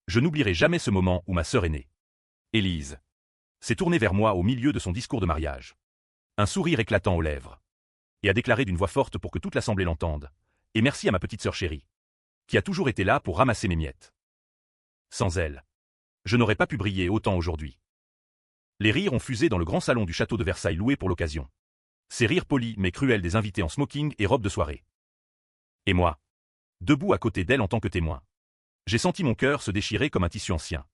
Je n'oublierai jamais ce moment où ma sœur aînée, Élise, s'est tournée vers moi au milieu de son discours de mariage. Un sourire éclatant aux lèvres. Et a déclaré d'une voix forte pour que toute l'assemblée l'entende. Et merci à ma petite sœur chérie, qui a toujours été là pour ramasser mes miettes. Sans elle, je n'aurais pas pu briller autant aujourd'hui. Les rires ont fusé dans le grand salon du château de Versailles loué pour l'occasion. Ces rires polis mais cruels des invités en smoking et robe de soirée. Et moi, debout à côté d'elle en tant que témoin. J'ai senti mon cœur se déchirer comme un tissu ancien.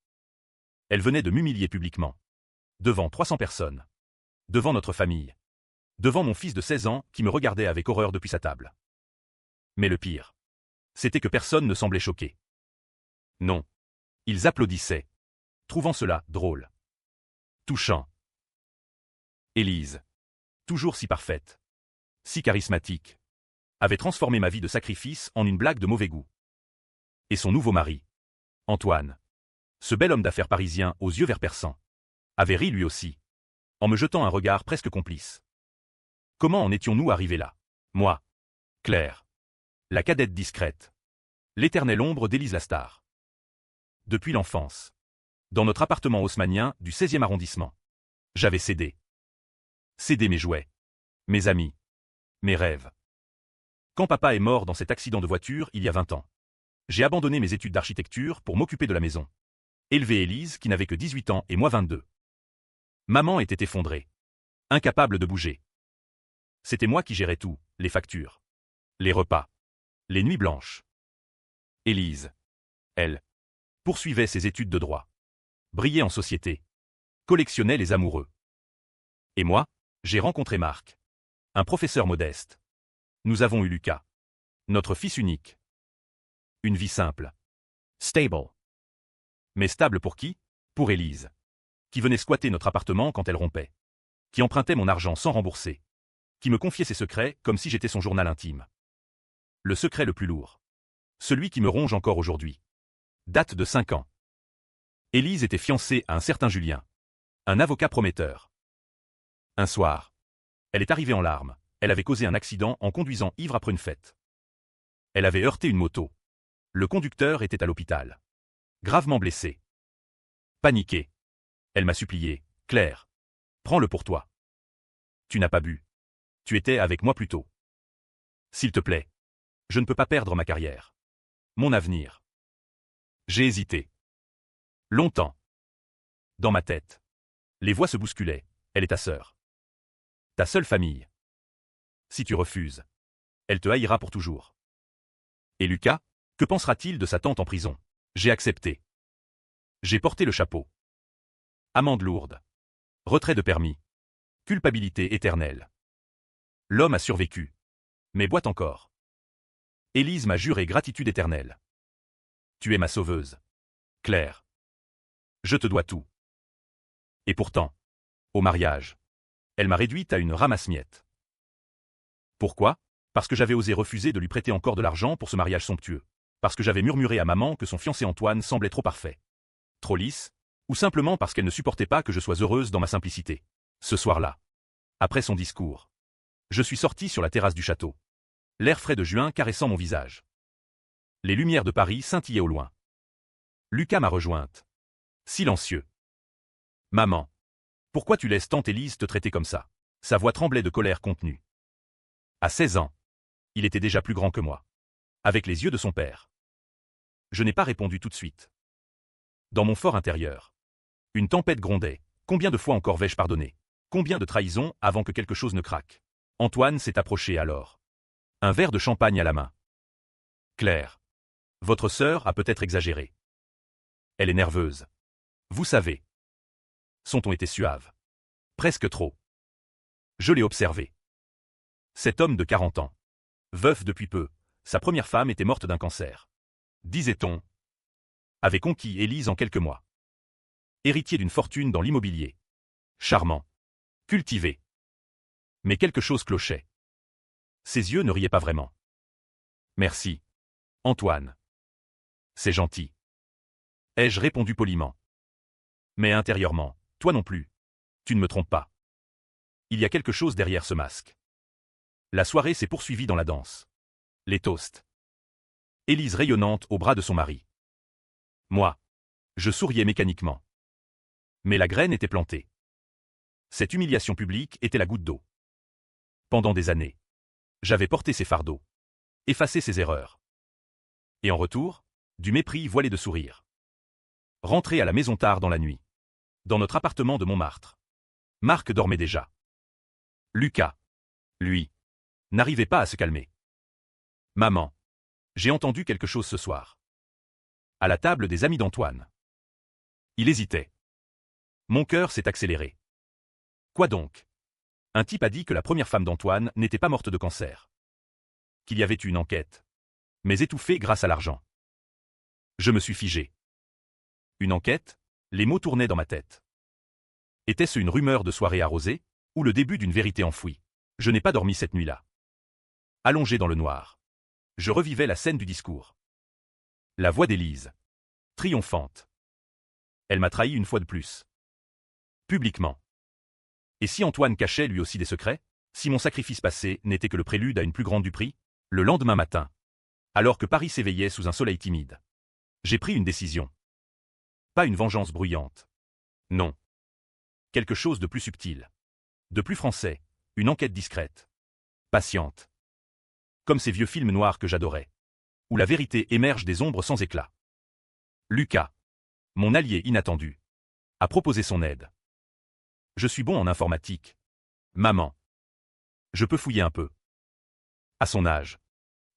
Elle venait de m'humilier publiquement. Devant 300 personnes. Devant notre famille. Devant mon fils de 16 ans qui me regardait avec horreur depuis sa table. Mais le pire, c'était que personne ne semblait choqué. Non. Ils applaudissaient, trouvant cela drôle. Touchant. Élise, toujours si parfaite, si charismatique, avait transformé ma vie de sacrifice en une blague de mauvais goût. Et son nouveau mari, Antoine, ce bel homme d'affaires parisien aux yeux verts perçants, avait ri lui aussi, en me jetant un regard presque complice. Comment en étions-nous arrivés là? Moi, Claire, la cadette discrète, l'éternelle ombre d'Élise Lastar. Depuis l'enfance, dans notre appartement haussmannien du 16e arrondissement, j'avais cédé. Cédé mes jouets, mes amis, mes rêves. Quand papa est mort dans cet accident de voiture il y a 20 ans, j'ai abandonné mes études d'architecture pour m'occuper de la maison. Élever Élise qui n'avait que 18 ans et moi 22. Maman était effondrée, incapable de bouger. C'était moi qui gérais tout, les factures, les repas, les nuits blanches. Élise, elle, poursuivait ses études de droit, brillait en société, collectionnait les amoureux. Et moi, j'ai rencontré Marc, un professeur modeste. Nous avons eu Lucas, notre fils unique. Une vie simple. Stable. Mais stable pour qui? Pour Élise, qui venait squatter notre appartement quand elle rompait, qui empruntait mon argent sans rembourser, qui me confiait ses secrets comme si j'étais son journal intime. Le secret le plus lourd. Celui qui me ronge encore aujourd'hui. Date de 5 ans. Élise était fiancée à un certain Julien, un avocat prometteur. Un soir, elle est arrivée en larmes, elle avait causé un accident en conduisant ivre après une fête. Elle avait heurté une moto. Le conducteur était à l'hôpital. Gravement blessé. Paniquée. Elle m'a supplié, « Claire, prends-le pour toi. Tu n'as pas bu. Tu étais avec moi plus tôt. S'il te plaît, je ne peux pas perdre ma carrière. Mon avenir. » J'ai hésité. Longtemps. Dans ma tête, les voix se bousculaient. Elle est ta sœur. Ta seule famille. Si tu refuses, elle te haïra pour toujours. Et Lucas, que pensera-t-il de sa tante en prison? J'ai accepté. J'ai porté le chapeau. Amende lourde. Retrait de permis. Culpabilité éternelle. L'homme a survécu. Mais boite encore. Élise m'a juré gratitude éternelle. Tu es ma sauveuse. Claire. Je te dois tout. Et pourtant, au mariage, elle m'a réduite à une ramasse-miettes. Pourquoi? Parce que j'avais osé refuser de lui prêter encore de l'argent pour ce mariage somptueux. Parce que j'avais murmuré à maman que son fiancé Antoine semblait trop parfait. Trop lisse, ou simplement parce qu'elle ne supportait pas que je sois heureuse dans ma simplicité. Ce soir-là, après son discours, je suis sorti sur la terrasse du château. L'air frais de juin caressant mon visage. Les lumières de Paris scintillaient au loin. Lucas m'a rejointe. Silencieux. Maman, pourquoi tu laisses tante Élise te traiter comme ça? Sa voix tremblait de colère contenue. À 16 ans, il était déjà plus grand que moi. Avec les yeux de son père. Je n'ai pas répondu tout de suite. Dans mon fort intérieur, une tempête grondait. Combien de fois encore vais-je pardonner? Combien de trahisons avant que quelque chose ne craque? Antoine s'est approché alors. Un verre de champagne à la main. Claire, votre sœur a peut-être exagéré. Elle est nerveuse. Vous savez. Son ton était suave. Presque trop. Je l'ai observé. Cet homme de 40 ans, veuf depuis peu, sa première femme était morte d'un cancer. Disait-on, avait conquis Élise en quelques mois. Héritier d'une fortune dans l'immobilier. Charmant. Cultivé. Mais quelque chose clochait. Ses yeux ne riaient pas vraiment. Merci. Antoine. C'est gentil. Ai-je répondu poliment. Mais intérieurement, toi non plus. Tu ne me trompes pas. Il y a quelque chose derrière ce masque. La soirée s'est poursuivie dans la danse. Les toasts. Élise rayonnante au bras de son mari. Moi, Je souriais mécaniquement. Mais la graine était plantée. Cette humiliation publique était la goutte d'eau. Pendant des années, j'avais porté ses fardeaux, effacé ses erreurs. Et en retour, du mépris voilé de sourire. Rentré à la maison tard dans la nuit. Dans notre appartement de Montmartre. Marc dormait déjà. Lucas, lui, n'arrivait pas à se calmer. Maman, j'ai entendu quelque chose ce soir. À la table des amis d'Antoine. Il hésitait. Mon cœur s'est accéléré. Quoi donc? Un type a dit que la première femme d'Antoine n'était pas morte de cancer. Qu'il y avait eu une enquête. Mais étouffée grâce à l'argent. Je me suis figé. Une enquête? Les mots tournaient dans ma tête. Était-ce une rumeur de soirée arrosée, ou le début d'une vérité enfouie? Je n'ai pas dormi cette nuit-là. Allongé dans le noir. Je revivais la scène du discours. La voix d'Élise. Triomphante. Elle m'a trahi une fois de plus. Publiquement. Et si Antoine cachait lui aussi des secrets? Si mon sacrifice passé n'était que le prélude à une plus grande duperie? Le lendemain matin, alors que Paris s'éveillait sous un soleil timide, j'ai pris une décision. Pas une vengeance bruyante. Non. Quelque chose de plus subtil. De plus français, une enquête discrète. Patiente. Comme ces vieux films noirs que j'adorais. Où la vérité émerge des ombres sans éclat. Lucas, mon allié inattendu, a proposé son aide. Je suis bon en informatique. Maman. Je peux fouiller un peu. À son âge.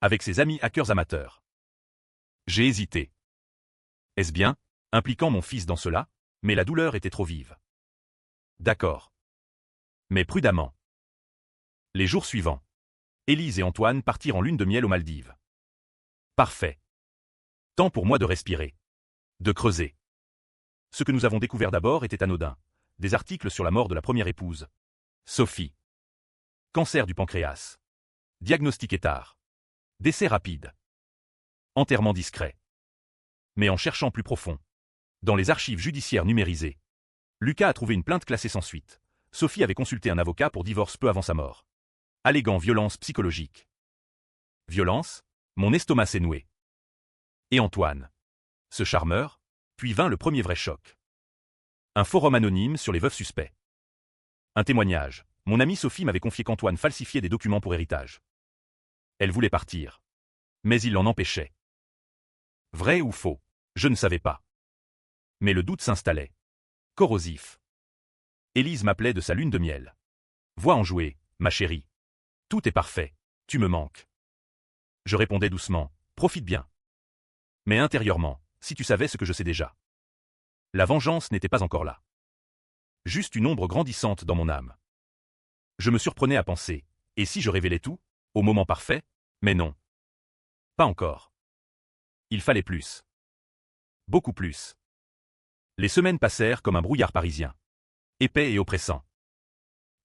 Avec ses amis hackers amateurs. J'ai hésité. Est-ce bien, impliquant mon fils dans cela? Mais la douleur était trop vive. D'accord. Mais prudemment. Les jours suivants, Élise et Antoine partirent en lune de miel aux Maldives. Parfait. Temps pour moi de respirer. De creuser. Ce que nous avons découvert d'abord était anodin. Des articles sur la mort de la première épouse. Sophie. Cancer du pancréas. Diagnostic tard. Décès rapide. Enterrement discret. Mais en cherchant plus profond, dans les archives judiciaires numérisées, Lucas a trouvé une plainte classée sans suite. Sophie avait consulté un avocat pour divorce peu avant sa mort. Alléguant violence psychologique. Violence? Mon estomac s'est noué. Et Antoine. Ce charmeur, puis vint le premier vrai choc. Un forum anonyme sur les veufs suspects. Un témoignage. Mon amie Sophie m'avait confié qu'Antoine falsifiait des documents pour héritage. Elle voulait partir. Mais il l'en empêchait. Vrai ou faux? Je ne savais pas. Mais le doute s'installait. Corrosif. Élise m'appelait de sa lune de miel. Voix enjouée, ma chérie. Tout est parfait, tu me manques. Je répondais doucement, profite bien. Mais intérieurement, si tu savais ce que je sais déjà. La vengeance n'était pas encore là. Juste une ombre grandissante dans mon âme. Je me surprenais à penser, et si je révélais tout, au moment parfait? Mais non. Pas encore. Il fallait plus. Beaucoup plus. Les semaines passèrent comme un brouillard parisien. Épais et oppressant.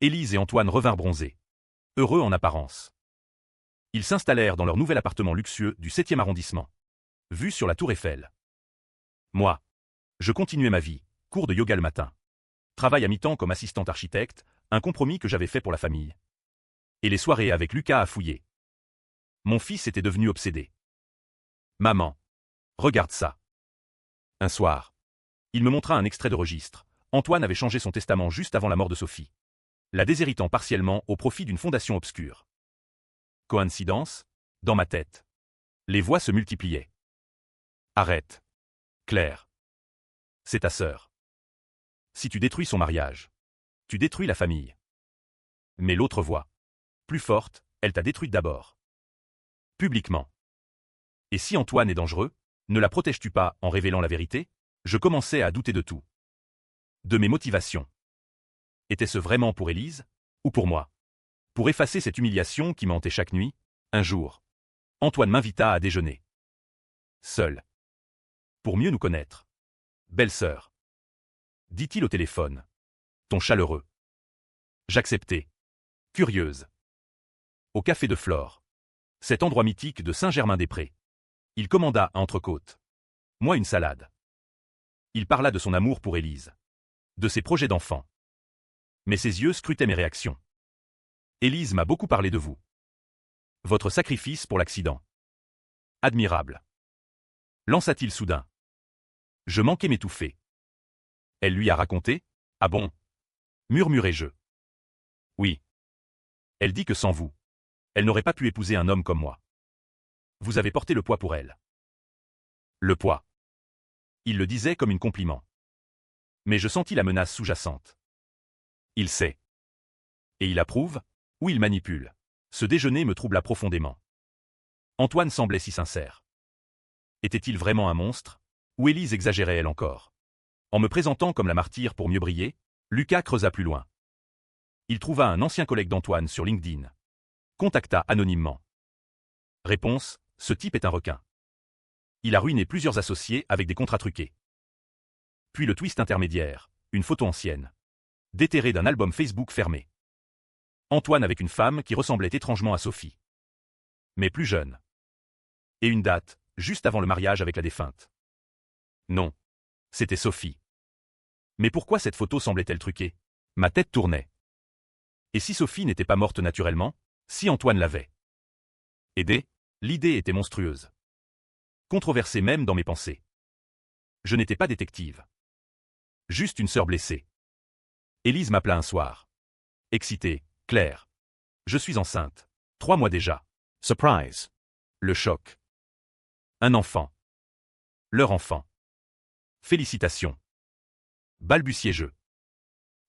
Élise et Antoine revinrent bronzés. Heureux en apparence. Ils s'installèrent dans leur nouvel appartement luxueux du 7e arrondissement. Vue sur la tour Eiffel. Moi, je continuais ma vie, cours de yoga le matin. Travail à mi-temps comme assistante architecte, un compromis que j'avais fait pour la famille. Et les soirées avec Lucas à fouiller. Mon fils était devenu obsédé. Maman, regarde ça. Un soir, il me montra un extrait de registre. Antoine avait changé son testament juste avant la mort de Sophie, la déshéritant partiellement au profit d'une fondation obscure. Coïncidence? Dans ma tête. Les voix se multipliaient. Arrête. Claire. C'est ta sœur. Si tu détruis son mariage, tu détruis la famille. Mais l'autre voix, plus forte, elle t'a détruite d'abord. Publiquement. Et si Antoine est dangereux, ne la protèges-tu pas en révélant la vérité? Je commençais à douter de tout. De mes motivations. Était-ce vraiment pour Élise? Ou pour moi? Pour effacer cette humiliation qui me hantait chaque nuit? Un jour, Antoine m'invita à déjeuner. Seul. Pour mieux nous connaître. Belle-sœur. Dit-il au téléphone. Ton chaleureux. J'acceptai. Curieuse. Au café de Flore. Cet endroit mythique de Saint-Germain-des-Prés. Il commanda un entrecôte. Moi une salade. Il parla de son amour pour Élise. De ses projets d'enfant. Mais ses yeux scrutaient mes réactions. Élise m'a beaucoup parlé de vous. Votre sacrifice pour l'accident. Admirable. Lança-t-il soudain. Je manquais m'étouffer. Elle lui a raconté? Ah bon? Murmurai-je. Oui. Elle dit que sans vous, elle n'aurait pas pu épouser un homme comme moi. Vous avez porté le poids pour elle. Le poids. Il le disait comme une compliment. Mais je sentis la menace sous-jacente. Il sait. Et il approuve, ou il manipule. Ce déjeuner me troubla profondément. Antoine semblait si sincère. Était-il vraiment un monstre? Ou Élise exagérait-elle encore? En me présentant comme la martyre pour mieux briller, Lucas creusa plus loin. Il trouva un ancien collègue d'Antoine sur LinkedIn. Contacta anonymement. Réponse, ce type est un requin. Il a ruiné plusieurs associés avec des contrats truqués. Puis le twist intermédiaire, une photo ancienne. Déterrée d'un album Facebook fermé. Antoine avec une femme qui ressemblait étrangement à Sophie. Mais plus jeune. Et une date, juste avant le mariage avec la défunte. Non. C'était Sophie. Mais pourquoi cette photo semblait-elle truquée? Ma tête tournait. Et si Sophie n'était pas morte naturellement? Si Antoine l'avait aidée? L'idée était monstrueuse. Controversée même dans mes pensées. Je n'étais pas détective. Juste une sœur blessée. Élise m'appela un soir. Excitée, Claire. Je suis enceinte. 3 mois déjà. Surprise. Le choc. Un enfant. Leur enfant. Félicitations. Balbutiai-je.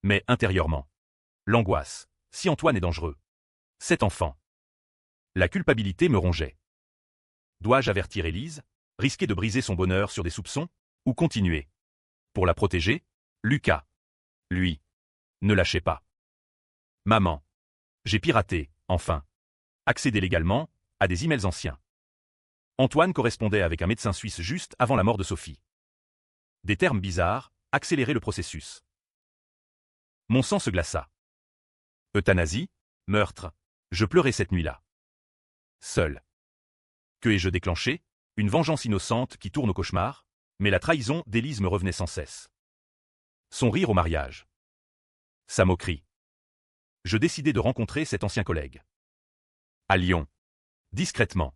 Mais intérieurement. L'angoisse. Si Antoine est dangereux. Cet enfant. La culpabilité me rongeait. Dois-je avertir Élise? Risquer de briser son bonheur sur des soupçons? Ou continuer? Pour la protéger? Lucas. Lui. Ne lâchez pas. Maman. J'ai piraté, enfin. Accédé légalement, à des emails anciens. Antoine correspondait avec un médecin suisse juste avant la mort de Sophie. Des termes bizarres, accélérer le processus. Mon sang se glaça. Euthanasie, meurtre. Je pleurais cette nuit-là. Seul. Que ai-je déclenché? Une vengeance innocente qui tourne au cauchemar? Mais la trahison d'Élise me revenait sans cesse. Son rire au mariage. Sa moquerie. Je décidai de rencontrer cet ancien collègue. À Lyon. Discrètement.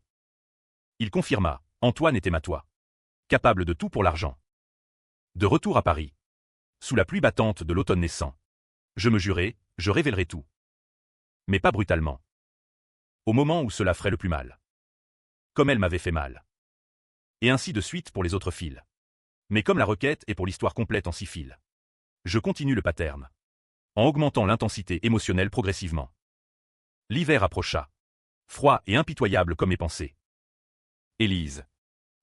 Il confirma, Antoine était matois. Capable de tout pour l'argent. De retour à Paris. Sous la pluie battante de l'automne naissant. Je me jurai, je révélerai tout. Mais pas brutalement. Au moment où cela ferait le plus mal. Comme elle m'avait fait mal. Et ainsi de suite pour les autres fils. Mais comme la requête est pour l'histoire complète en 6 fils. Je continue le pattern. En augmentant l'intensité émotionnelle progressivement. L'hiver approcha. Froid et impitoyable comme mes pensées. Élise.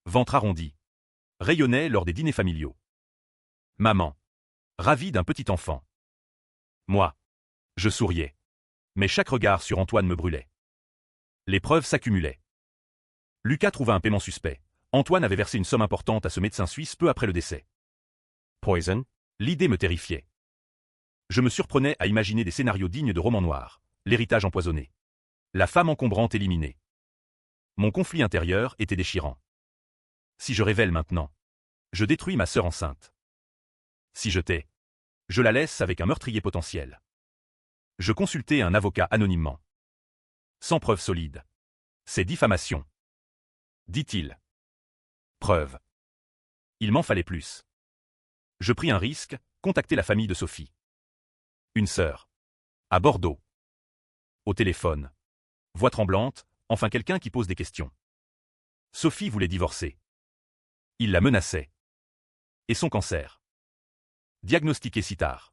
Ventre arrondi. Rayonnait lors des dîners familiaux. Maman. Ravie d'un petit enfant. Moi. Je souriais. Mais chaque regard sur Antoine me brûlait. Les preuves s'accumulaient. Lucas trouva un paiement suspect. Antoine avait versé une somme importante à ce médecin suisse peu après le décès. Poison. L'idée me terrifiait. Je me surprenais à imaginer des scénarios dignes de romans noirs. L'héritage empoisonné. La femme encombrante éliminée. Mon conflit intérieur était déchirant. Si je révèle maintenant, je détruis ma sœur enceinte. Si je tais, je la laisse avec un meurtrier potentiel. Je consultai un avocat anonymement. Sans preuve solide. C'est diffamation. Dit-il. Preuve. Il m'en fallait plus. Je pris un risque, contacter la famille de Sophie. Une sœur. À Bordeaux. Au téléphone. Voix tremblante, enfin quelqu'un qui pose des questions. Sophie voulait divorcer. Il la menaçait. Et son cancer. Diagnostiqué si tard.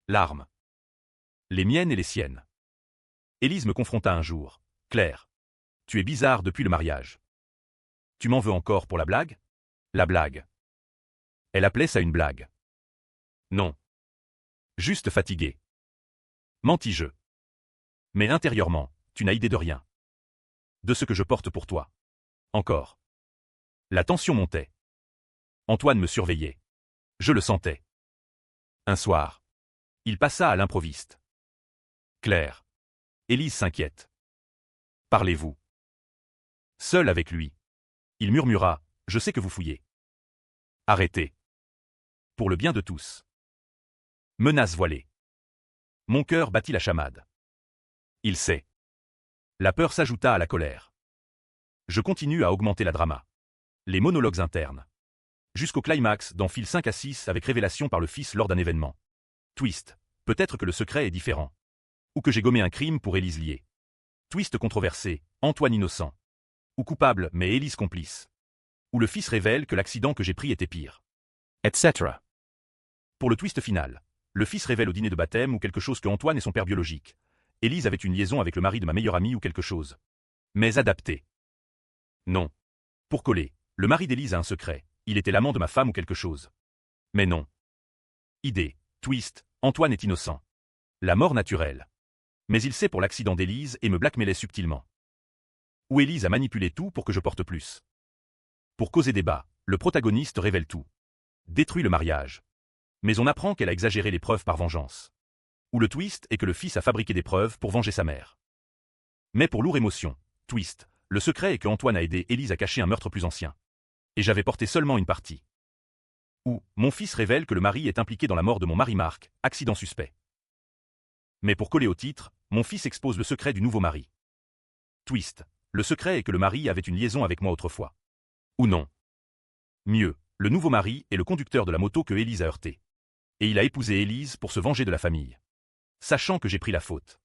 Larmes. Les miennes et les siennes. Élise me confronta un jour. Claire. Tu es bizarre depuis le mariage. Tu m'en veux encore pour la blague? La blague. Elle appelait ça une blague. Non. Juste fatigué. Mentis-je. Mais intérieurement, tu n'as idée de rien. De ce que je porte pour toi. Encore. La tension montait. Antoine me surveillait. Je le sentais. Un soir. Il passa à l'improviste. Claire. Élise s'inquiète. Parlez-vous. Seul avec lui. Il murmura, je sais que vous fouillez. Arrêtez. Pour le bien de tous. Menace voilée. Mon cœur battit la chamade. Il sait. La peur s'ajouta à la colère. Je continue à augmenter la drama. Les monologues internes. Jusqu'au climax dans fil 5 à 6 avec révélation par le fils lors d'un événement. Twist. Peut-être que le secret est différent. Ou que j'ai gommé un crime pour Élise liée. Twist controversé, Antoine innocent. Ou coupable mais Élise complice. Ou le fils révèle que l'accident que j'ai pris était pire. etc. Pour le twist final, le fils révèle au dîner de baptême ou quelque chose que Antoine est son père biologique. Élise avait une liaison avec le mari de ma meilleure amie ou quelque chose. Mais adapté. Non. Pour coller, le mari d'Élise a un secret, il était l'amant de ma femme ou quelque chose. Mais non. Idée, twist, Antoine est innocent. La mort naturelle. Mais il sait pour l'accident d'Élise et me blackmailait subtilement. Ou Élise a manipulé tout pour que je porte plus. Pour causer débat, le protagoniste révèle tout. Détruit le mariage. Mais on apprend qu'elle a exagéré les preuves par vengeance. Ou le twist est que le fils a fabriqué des preuves pour venger sa mère. Mais pour lourd émotion, twist, le secret est que Antoine a aidé Élise à cacher un meurtre plus ancien. Et j'avais porté seulement une partie. Ou, mon fils révèle que le mari est impliqué dans la mort de mon mari Marc, accident suspect. Mais pour coller au titre, mon fils expose le secret du nouveau mari. Twist, le secret est que le mari avait une liaison avec moi autrefois. Ou non. Mieux, le nouveau mari est le conducteur de la moto que Élise a heurté. Et il a épousé Élise pour se venger de la famille. Sachant que j'ai pris la faute.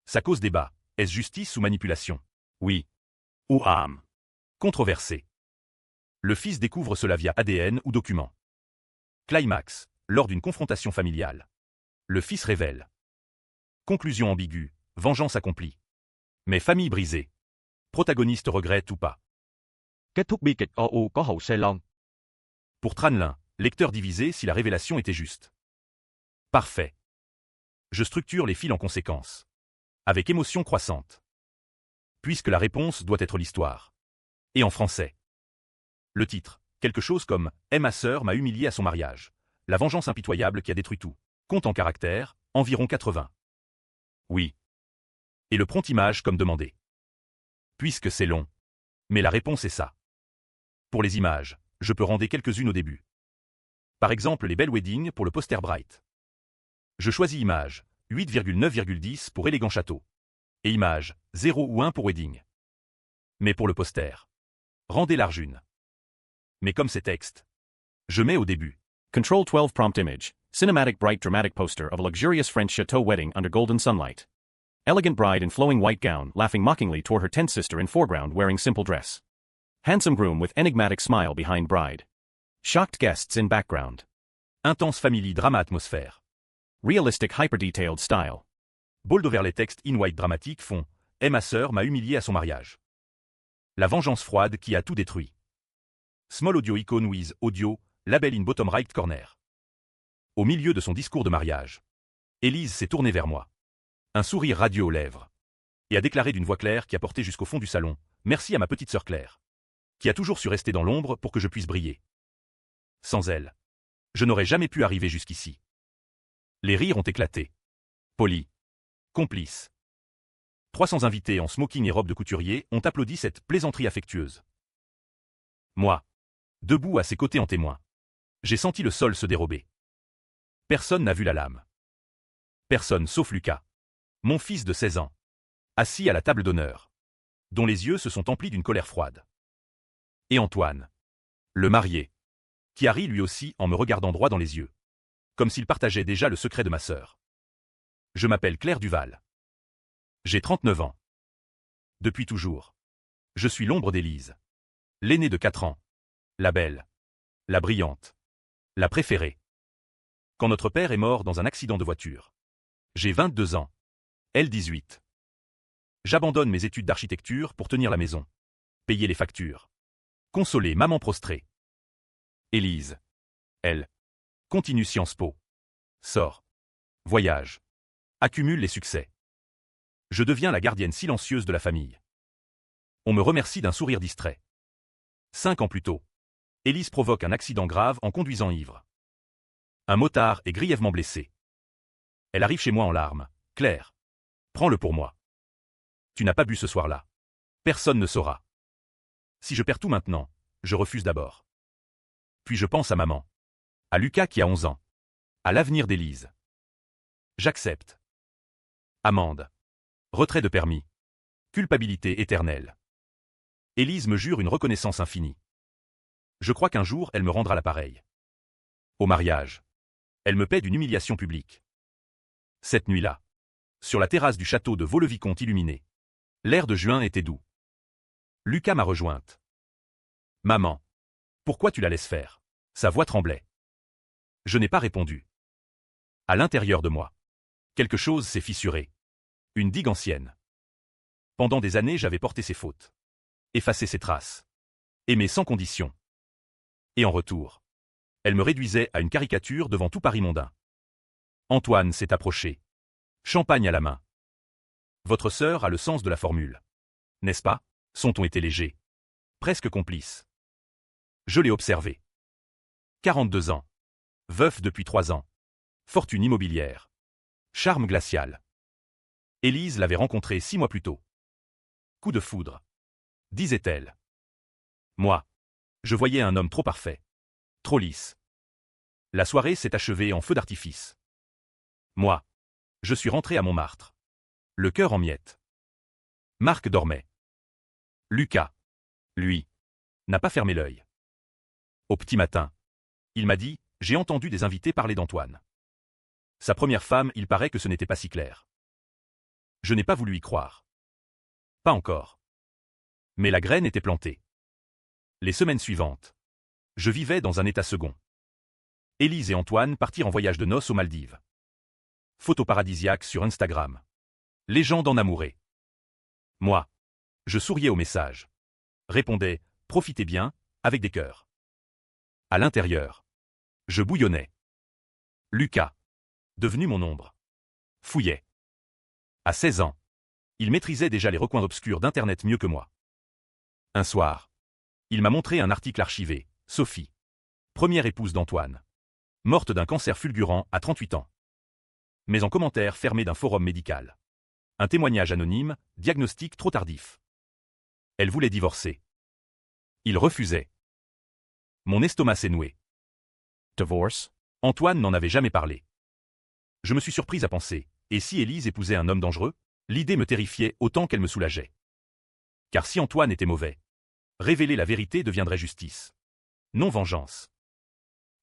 Ça cause débat, est-ce justice ou manipulation? Oui. Ou âme. Controversé. Le fils découvre cela via ADN ou document. Climax, lors d'une confrontation familiale. Le fils révèle. Conclusion ambiguë, vengeance accomplie. Mais famille brisée. Protagoniste regrette ou pas. Kết thúc bi kịch OU có hậu xe lon. Pour Tranlin, lecteur divisé si la révélation était juste. Parfait. Je structure les fils en conséquence. Avec émotion croissante. Puisque la réponse doit être l'histoire. Et en français. Le titre, quelque chose comme « Eh ma sœur m'a humilié à son mariage. La vengeance impitoyable qui a détruit tout. » Compte en caractères, environ 80. Oui. Et le prompt image comme demandé. Puisque c'est long. Mais la réponse est ça. Pour les images, je peux rendre quelques-unes au début. Par exemple les belles weddings pour le poster Bright. Je choisis image, 8,9,10 pour élégant château. Et image, 0 ou 1 pour wedding. Mais pour le poster. Rendez large une. Mais comme c'est texte. Je mets au début. Control 12 prompt image. Cinematic bright dramatic poster of a luxurious French chateau wedding under golden sunlight. Elegant bride in flowing white gown laughing mockingly toward her tense sister in foreground wearing simple dress. Handsome groom with enigmatic smile behind bride. Shocked guests in background. Intense family drama atmosphère. Realistic hyper-detailed style. Bold over les textes in white dramatiques font « Eh ma sœur m'a humilié à son mariage. » La vengeance froide qui a tout détruit. Small audio icon with audio, label in bottom right corner. Au milieu de son discours de mariage. Élise s'est tournée vers moi. Un sourire radieux aux lèvres. Et a déclaré d'une voix claire qui a porté jusqu'au fond du salon « Merci à ma petite sœur Claire. » Qui a toujours su rester dans l'ombre pour que je puisse briller. Sans elle, je n'aurais jamais pu arriver jusqu'ici. Les rires ont éclaté. Poli. Complice. 300 invités en smoking et robe de couturier ont applaudi cette plaisanterie affectueuse. Moi, debout à ses côtés en témoin. J'ai senti le sol se dérober. Personne n'a vu la lame. Personne sauf Lucas. Mon fils de 16 ans. Assis à la table d'honneur. Dont les yeux se sont emplis d'une colère froide. Et Antoine. Le marié. Qui a ri lui aussi en me regardant droit dans les yeux. Comme s'il partageait déjà le secret de ma sœur. Je m'appelle Claire Duval. J'ai 39 ans. Depuis toujours. Je suis l'ombre d'Élise. L'aînée de 4 ans. La belle. La brillante. La préférée. Quand notre père est mort dans un accident de voiture. J'ai 22 ans. Elle 18. J'abandonne mes études d'architecture pour tenir la maison. Payer les factures. Consoler maman prostrée. Élise. Elle. Continue Sciences Po. Sort. Voyage. Accumule les succès. Je deviens la gardienne silencieuse de la famille. On me remercie d'un sourire distrait. 5 ans plus tôt. Élise provoque un accident grave en conduisant ivre. Un motard est grièvement blessé. Elle arrive chez moi en larmes. Claire. Prends-le pour moi. Tu n'as pas bu ce soir-là. Personne ne saura. Si je perds tout maintenant, je refuse d'abord. Puis je pense à maman. À Lucas qui a 11 ans. À l'avenir d'Élise. J'accepte. Amende. Retrait de permis. Culpabilité éternelle. Élise me jure une reconnaissance infinie. Je crois qu'un jour elle me rendra l'appareil. Au mariage. Elle me paie d'une humiliation publique. Cette nuit-là. Sur la terrasse du château de Vaux-le-Vicomte illuminé. L'air de juin était doux. Lucas m'a rejointe. Maman. Pourquoi tu la laisses faire? Sa voix tremblait. Je n'ai pas répondu. À l'intérieur de moi. Quelque chose s'est fissuré. Une digue ancienne. Pendant des années j'avais porté ses fautes. Effacé ses traces. Aimé sans condition. Et en retour. Elle me réduisait à une caricature devant tout Paris mondain. Antoine s'est approché. Champagne à la main. Votre sœur a le sens de la formule. N'est-ce pas? Son ton était léger. Presque complice. Je l'ai observé. 42 ans. Veuf depuis 3 ans. Fortune immobilière. Charme glacial. Élise l'avait rencontré 6 mois plus tôt. Coup de foudre. Disait-elle. Moi. Je voyais un homme trop parfait. Trop lisse. La soirée s'est achevée en feu d'artifice. Moi. Je suis rentré à Montmartre. Le cœur en miettes. Marc dormait. Lucas. Lui. N'a pas fermé l'œil. Au petit matin. Il m'a dit, j'ai entendu des invités parler d'Antoine. Sa première femme, il paraît que ce n'était pas si clair. Je n'ai pas voulu y croire. Pas encore. Mais la graine était plantée. Les semaines suivantes. Je vivais dans un état second. Élise et Antoine partirent en voyage de noces aux Maldives. Photos paradisiaques sur Instagram. Légende en amoureux. Moi. Je souriais au message. Répondais, profitez bien, avec des cœurs. À l'intérieur. Je bouillonnais. Lucas. Devenu mon ombre. Fouillait. À 16 ans. Il maîtrisait déjà les recoins obscurs d'Internet mieux que moi. Un soir. Il m'a montré un article archivé, Sophie. Première épouse d'Antoine. Morte d'un cancer fulgurant à 38 ans. Mais en commentaire fermé d'un forum médical. Un témoignage anonyme, diagnostic trop tardif. Elle voulait divorcer. Il refusait. Mon estomac s'est noué. Divorce? Antoine n'en avait jamais parlé. Je me suis surprise à penser, et si Élise épousait un homme dangereux? L'idée me terrifiait autant qu'elle me soulageait. Car si Antoine était mauvais, révéler la vérité deviendrait justice. Non vengeance.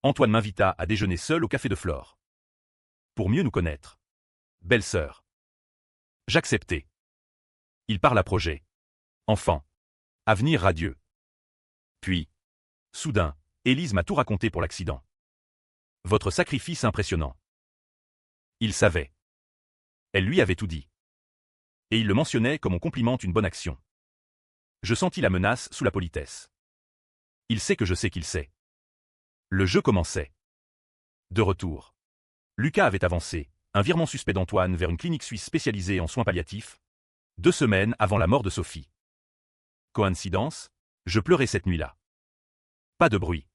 Antoine m'invita à déjeuner seul au café de Flore. Pour mieux nous connaître. Belle-sœur. J'acceptai. Il parle à projet. Enfant. Avenir radieux. Puis, soudain, Élise m'a tout raconté pour l'accident. Votre sacrifice impressionnant. Il savait. Elle lui avait tout dit. Et il le mentionnait comme on complimente une bonne action. Je sentis la menace sous la politesse. Il sait que je sais qu'il sait. Le jeu commençait. De retour. Lucas avait avancé, un virement suspect d'Antoine vers une clinique suisse spécialisée en soins palliatifs, 2 semaines avant la mort de Sophie. Coïncidence? Je pleurais cette nuit-là. Pas de bruit.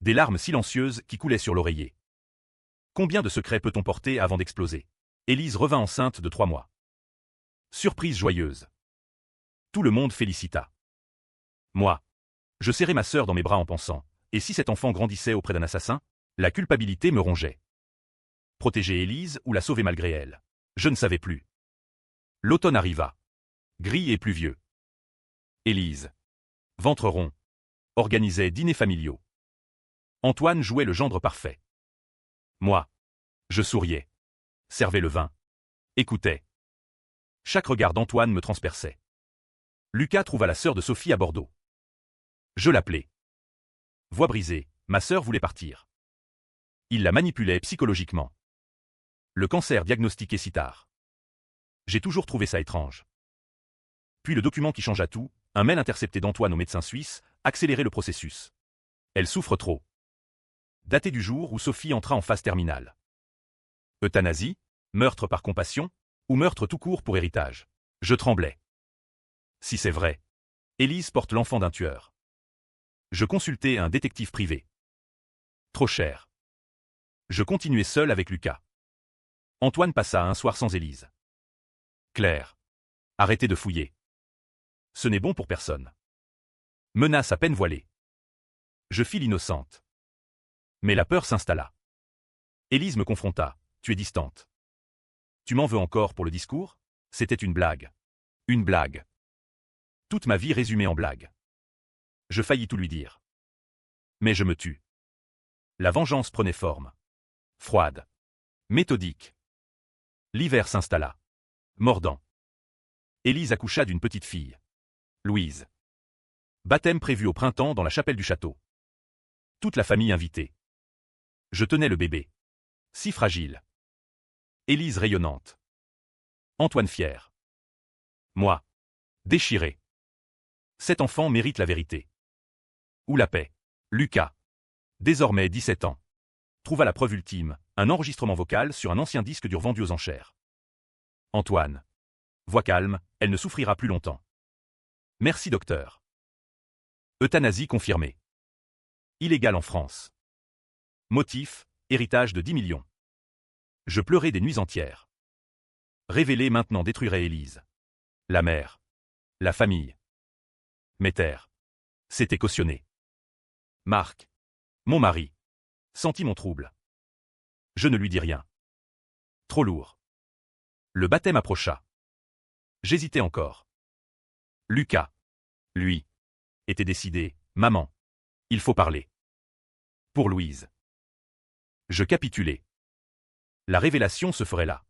Des larmes silencieuses qui coulaient sur l'oreiller. Combien de secrets peut-on porter avant d'exploser? Élise revint enceinte de 3 mois. Surprise joyeuse. Tout le monde félicita. Moi. Je serrais ma sœur dans mes bras en pensant, et si cet enfant grandissait auprès d'un assassin? La culpabilité me rongeait. Protéger Élise ou la sauver malgré elle? Je ne savais plus. L'automne arriva. Gris et pluvieux. Élise. Ventre rond. Organisait dîners familiaux. Antoine jouait le gendre parfait. Moi. Je souriais. Servais le vin. Écoutais. Chaque regard d'Antoine me transperçait. Lucas trouva la sœur de Sophie à Bordeaux. Je l'appelai. Voix brisée, ma sœur voulait partir. Il la manipulait psychologiquement. Le cancer diagnostiqué si tard. J'ai toujours trouvé ça étrange. Puis le document qui changea tout, un mail intercepté d'Antoine au médecin suisse, accélérait le processus. Elle souffre trop. Daté du jour où Sophie entra en phase terminale. Euthanasie, meurtre par compassion, ou meurtre tout court pour héritage. Je tremblais. Si c'est vrai, Élise porte l'enfant d'un tueur. Je consultais un détective privé. Trop cher. Je continuais seul avec Lucas. Antoine passa un soir sans Élise. Claire. Arrêtez de fouiller. Ce n'est bon pour personne. Menace à peine voilée. Je fis l'innocente. Mais la peur s'installa. Élise me confronta. Tu es distante. Tu m'en veux encore pour le discours? C'était une blague. Une blague. Toute ma vie résumée en blague. Je faillis tout lui dire. Mais je me tue. La vengeance prenait forme. Froide. Méthodique. L'hiver s'installa. Mordant. Élise accoucha d'une petite fille. Louise. Baptême prévu au printemps dans la chapelle du château. Toute la famille invitée. Je tenais le bébé. Si fragile. Élise rayonnante. Antoine fier. Moi. Déchiré. Cet enfant mérite la vérité. Ou la paix. Lucas. Désormais 17 ans. Trouva la preuve ultime, un enregistrement vocal sur un ancien disque dur vendu aux enchères. Antoine. Voix calme, elle ne souffrira plus longtemps. Merci docteur. Euthanasie confirmée. Illégale en France. Motif, héritage de 10 millions. Je pleurais des nuits entières. Révéler maintenant détruirait Élise. La mère. La famille. Mes terres. C'était cautionné. Marc. Mon mari. Sentit mon trouble. Je ne lui dis rien. Trop lourd. Le baptême approcha. J'hésitais encore. Lucas. Lui. Était décidé. Maman. Il faut parler. Pour Louise. Je capitulais. La révélation se ferait là.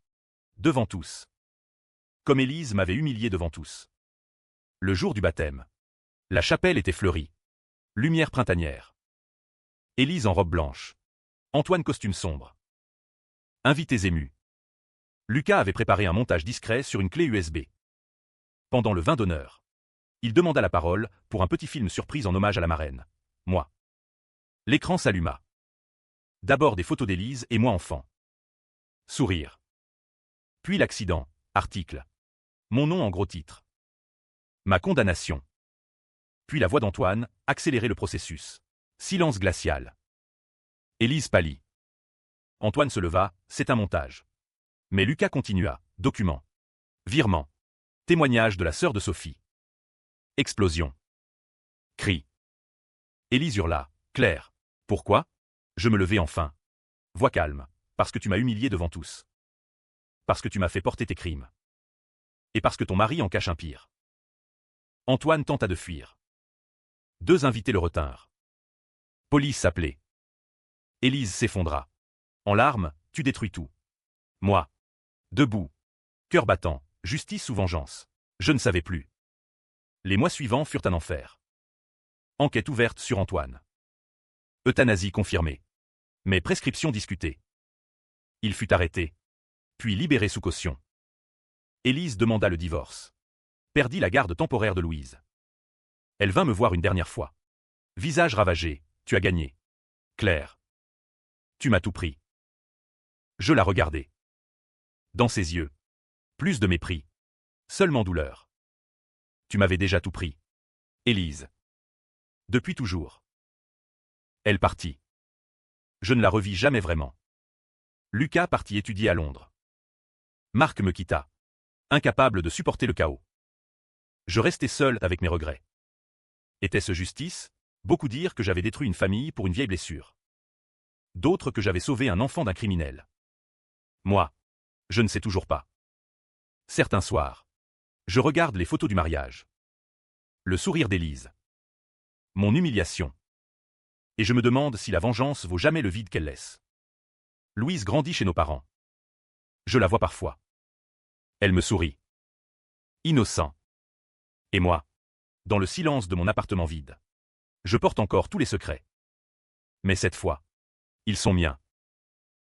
Devant tous. Comme Élise m'avait humilié devant tous. Le jour du baptême. La chapelle était fleurie. Lumière printanière. Élise en robe blanche. Antoine costume sombre. Invités émus. Lucas avait préparé un montage discret sur une clé USB. Pendant le vin d'honneur. Il demanda la parole pour un petit film surprise en hommage à la marraine. Moi. L'écran s'alluma. D'abord des photos d'Élise et moi enfant. Sourire. Puis l'accident, article. Mon nom en gros titre. Ma condamnation. Puis la voix d'Antoine, accélérer le processus. Silence glacial. Élise pâlit. Antoine se leva, c'est un montage. Mais Lucas continua, document. Virement. Témoignage de la sœur de Sophie. Explosion. Cri. Élise hurla, Claire. Pourquoi? Je me levai enfin. Voix calme. Parce que tu m'as humilié devant tous. Parce que tu m'as fait porter tes crimes. Et parce que ton mari en cache un pire. Antoine tenta de fuir. Deux invités le retinrent. Police s'appelait. Élise s'effondra. En larmes, tu détruis tout. Moi. Debout. Cœur battant, justice ou vengeance. Je ne savais plus. Les mois suivants furent un enfer. Enquête ouverte sur Antoine. Euthanasie confirmée. Mais prescription discutée. Il fut arrêté. Puis libéré sous caution. Élise demanda le divorce. Perdit la garde temporaire de Louise. Elle vint me voir une dernière fois. Visage ravagé, tu as gagné. Claire. Tu m'as tout pris. Je la regardai. Dans ses yeux. Plus de mépris. Seulement douleur. Tu m'avais déjà tout pris. Élise. Depuis toujours. Elle partit. Je ne la revis jamais vraiment. Lucas partit étudier à Londres. Marc me quitta. Incapable de supporter le chaos. Je restai seul avec mes regrets. Était-ce justice? Beaucoup dirent que j'avais détruit une famille pour une vieille blessure. D'autres que j'avais sauvé un enfant d'un criminel. Moi, je ne sais toujours pas. Certains soirs, je regarde les photos du mariage. Le sourire d'Élise. Mon humiliation. Et je me demande si la vengeance vaut jamais le vide qu'elle laisse. Louise grandit chez nos parents. Je la vois parfois. Elle me sourit. Innocent. Et moi, dans le silence de mon appartement vide, je porte encore tous les secrets. Mais cette fois, ils sont miens.